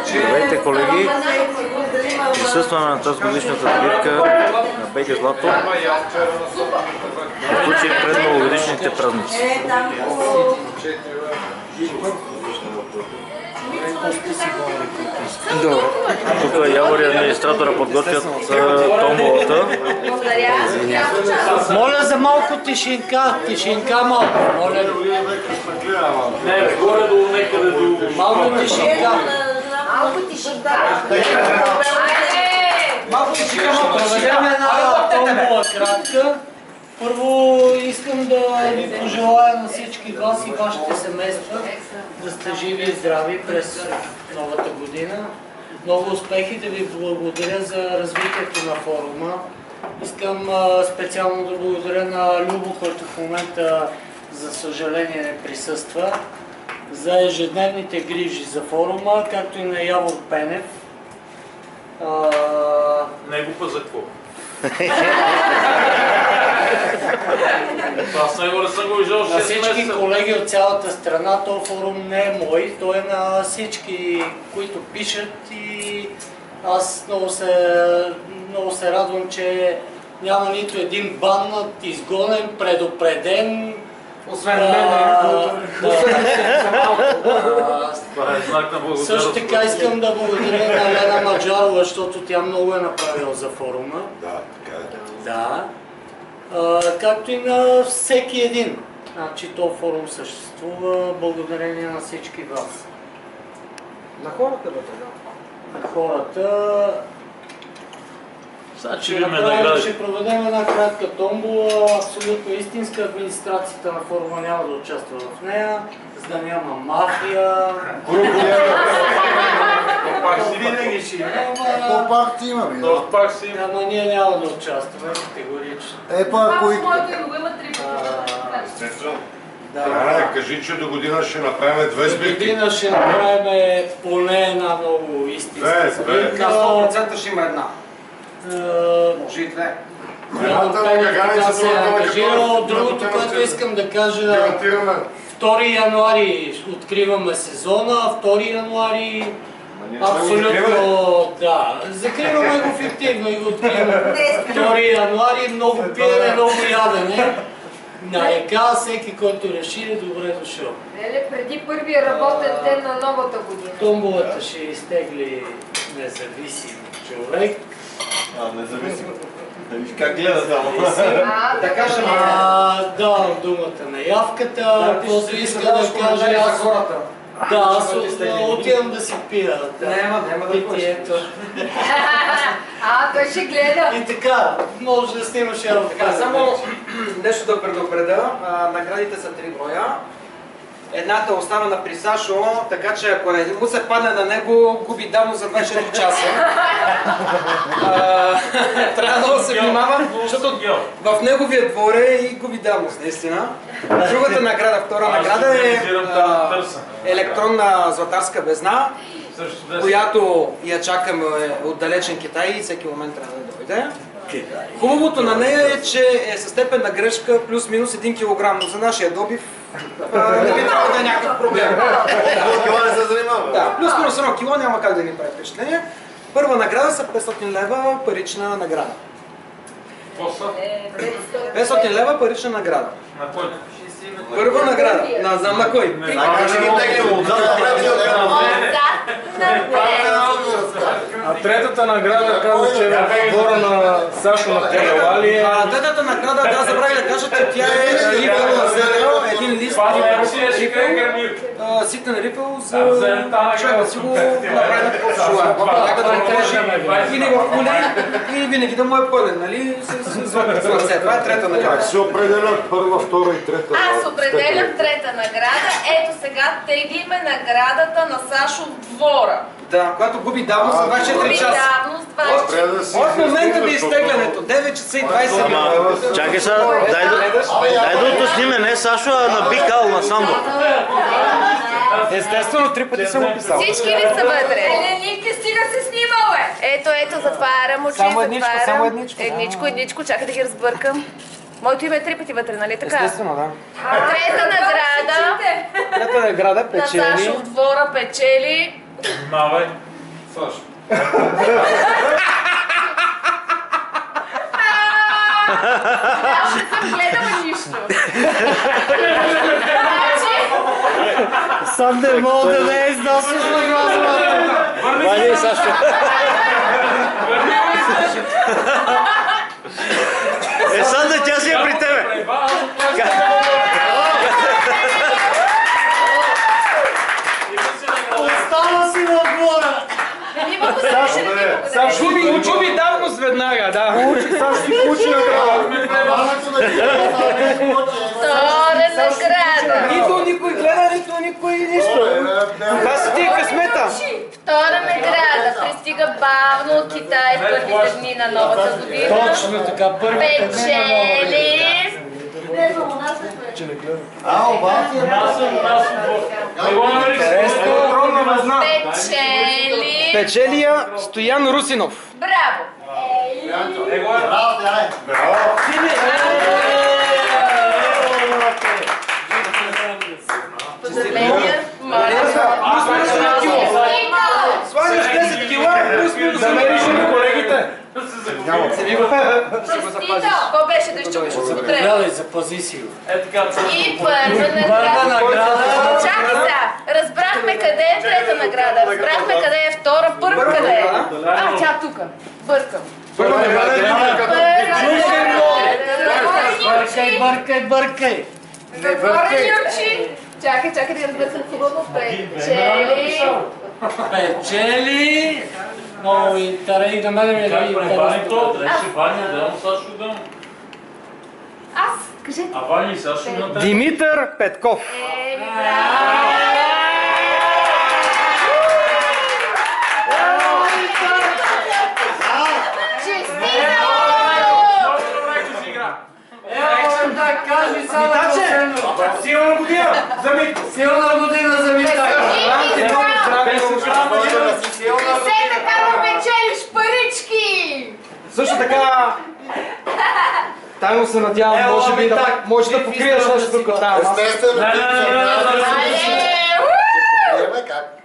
Здравейте, колеги! Присъстваме на тази годишната сбирка на Петя Злато в случай пред новогодишните празници. Тук Явор и администратора подготвят томболата. Моля за малко тишинка, тишинка малко, моля. Не, горе-долу некъде до... Малко тишинка. Малко тишинка. Малко тишинка, малко проведем една томбола кратка. Първо искам да ви пожелая на всички вас и вашите семейства да сте живи и здрави през новата година. Много успехи, да ви благодаря за развитието на форума. Искам специално да благодаря на Любо, който в момента за съжаление не присъства, за ежедневните грижи за форума, както и на Явор Пенев. Него па за какво? Аз него не съм го виждал 6 На всички месеца. колеги от цялата страна, този форум не е мой, той е на всички, които пишат, и аз много се радвам, че няма нито един баннат, изгонен, предупреден. Освен мен, Това е знак на благодарност. Също така искам да благодаря на Лена Маджарова, защото тя много е направила за форума. Да, така е. Да. Както и на всеки един. Значи този форум съществува благодарение на всички вас. на хората, бе. На хората. Сега Ще проведем една кратка томбола, абсолютно истинска. Администрацията на форума няма да участва в нея, за да няма мафия. Винаги ще има. То пак ти има, бе. То пак си има. Ама ние няма да участваме категорично. Ако и... Да. Кажи, че до година ще направим 2 До сбирки. година ще направим поне една много истинска сбирка. 100% ще има една. Може и две. Едната на Гаганица, се е ангажирал. Другото, което искам да кажа, 2 януари откриваме сезона, 2 януари абсолютно да. Закриваме го фиктивно и го откриваме. 2 януари, много пиене, много ядене. На река, всеки, който реши, е добре дошъл. Преди първия работен ден на новата година. Томболата ще изтегли независим човек. Независимо. Да виж как гледа само. Така ще Давам думата на явката, който иска да каже аз... хората. Да, аз отивам да си пия. Няма да питието. Той ще гледа. И така, може да снимаш явно. Така, само нещо да предупреда. Наградите са 3 броя. Едната е оставена при Сашо, така че ако не му се падне на него, губи давно за 24 часа. Трябва много да се внимава, защото в неговия двор е и губи давност, наистина. Другата награда, втора награда е електронна златарска везна, която я чакаме от далечен Китай и всеки момент трябва да дойде. Хубавото на нея е, че е със степен на грешка плюс-минус 1 кг, но за нашия добив не би трябва да е някакъв проблем. Това не се занимава. Да, плюс-минус 1 кг няма как да ни прави впечатление. Първа награда са 500 лева парична награда. 500 лева парична награда. На кой? Първа награда. Не знам на кой. А третата награда казва, че е в двора на Сашо на Телевали. Третата награда, да, забравя да кажа, че тя е рипъл на зелено, един лист ситен рипъл за човек да си го направи на какво желая. Нека да може или в коле, или винаги да му е пълен, нали, с златце. Това е трета награда. Се определят първа, втора и трета. Аз определям трета награда. Ето сега теглиме наградата на Сашо в двора. Да, когато губи давност за 24 часа. От момента на изтеглянето, 9 часа и 20 минути. Чакай сега, дай да уточним, не Сашо, а на Бикал, на Сандо. Естествено, 3 пъти съм описал. Всички ли са вътре? Еленики, стига се снимал, бе! Ето, затварям очи, Само едничко, само едничко. Едничко, чакай да ги разбъркам. Моето име е 3 пъти вътре, нали така? Естествено, да. Трета награда Трета награда на печели. Сашов двора печели. Мавай. Аз не съм гледала нищо. Сам не мога да не износиш на глаза. Ваня и Сашо. Сандра, тя си е при тебе. Остана си на двора. Учи давност веднага, да. Сашо си получи награда. Втора награда. Нито никой гледа, нито никой нищо. Това си ти е късмета. Втора награда. Пристига бавно от Китай в първите дни на новата година. Точно така, първите Печели. Печели. Печелия Стоян Русинов. Браво. Поздравления. Слагаш 10 кила, плюс-минус да мериш на колегите. Какво беше да изчупиш от употреба? Гледай, запази си го. И първа награда. Чакай сега. Разбрахме къде е трета награда. Разбрахме къде е втора. Първа къде е? А, тя тука. Бъркам. Бъркай. Затворени очи. Чакай да я разбъркам хубаво. Печели. Много интересно. На мен ми е интересно. Аз, кажете. А Ваня и Сашо имат. Димитър Петков. Силна година за Митко! Силна година за Митко! Все така му печелиш парички! Също така... Тайно се надявам, може да покриеш нещо тук от тази маса. Естествено. Айде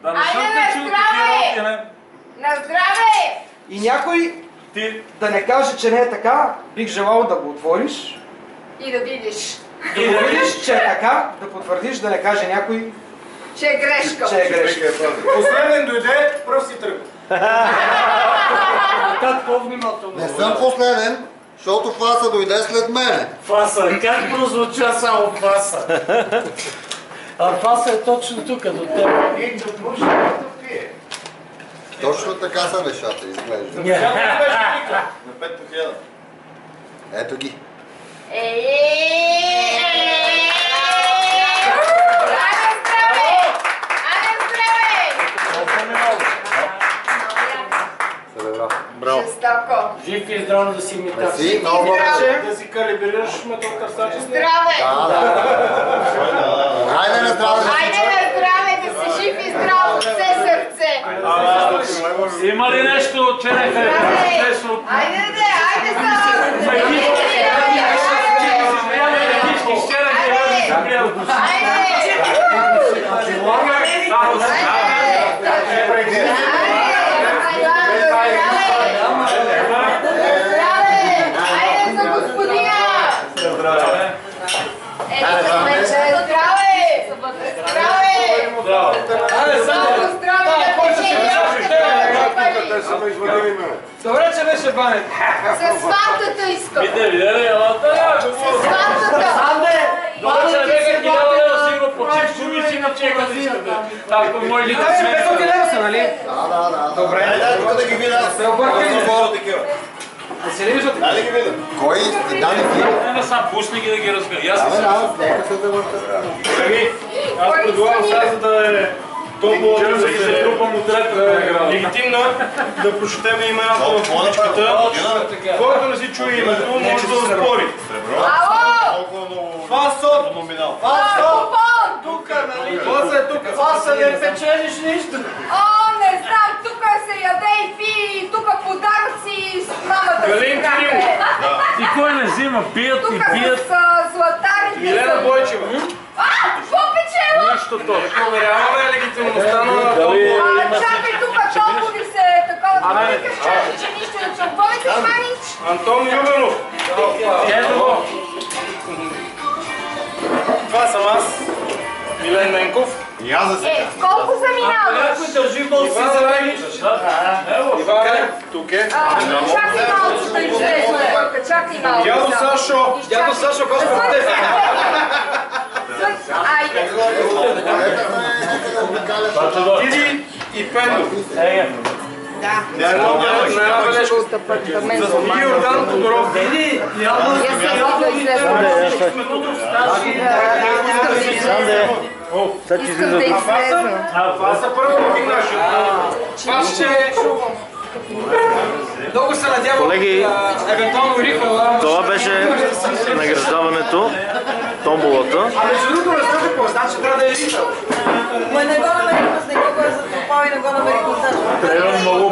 на здраве! На здраве! И някой да не каже, че не е така, бих желал да го отвориш. И да видиш. Да го видиш, че е така, да потвърдиш, да не каже някой, Че е грешка. че е грешка. Последен дойде, пръв си тръгва. Как по-внимателно? Не съм последен, защото Фаса дойде след мене. Фаса, как прозвуча само Фаса? А Фаса е точно тук, до теб. Точно така са нещата, изглежда. На 5 по 1000. Ето ги. Браво. Жестоко. Жив и здраво да си имитация. Си, много Да си калибрираш металкърстача. Здраве! Айде на здраве. Айде на здраве, да си жив и здрав от все сърце! Има ли нещо, череха? Айде за господина! Добре, че беше банет. С сватата искам! Видели, елата! С сватата! Добре, че не бега гидела, си го почивчу и си на чека да искате. Так, по мой лица Така че 500 лева са, нали? Да. Добре. Дай тук да ги видя. Се объркали. Не се ли виждат? Дай да ги видя. Кой? Дали ти? Не са, пусни ги да ги разкажа. Аз не Да, съм. нека се да върта. Колеги, аз предлагам сега, за да е толкова да се трупам от легитимно, да прочетем имената в книжката. Който не си чуе името, може да спори. Ало! Фасо! Купон! Тук, нали? Фаса е тук. Фаса не печелиш нищо. О, не знам, тук се яде и пи, тук подаръци с мамата си. Галин Кирилов. И кой не взима? ма пият и Тук пият. с златарите. Елена Бойчева. Какво печело? Нищо точно. Проверяваме легитимността на Дали Чакай тук, толкова се такова. Какво викаш, чакай, че нищо не чу. Какво викаш, Манич? Антон Любенов. ето го. Това съм аз. Милен Менков. И аз да се Колко заминава? Някой държи гол си Иван за Зарагич. Иван Зарагич. Тук е. Чакай малко да излезна. Чакай малко. Дядо Сашо. Дядо Сашо, Господ те. Айде. Иди и Пендо. Да. Една бележка. И Йордан Тодоров. Искам да излезна. Това са първо повигнаши. Аз ще... Много се надявам, Колеги, евентуално Рихала. Това беше награждаването, томболата. А между другото разкажа какво, значи трябва да е Рихал. Ма не го намерихме с него, който е затопал и не го намерихме с него. Трябва много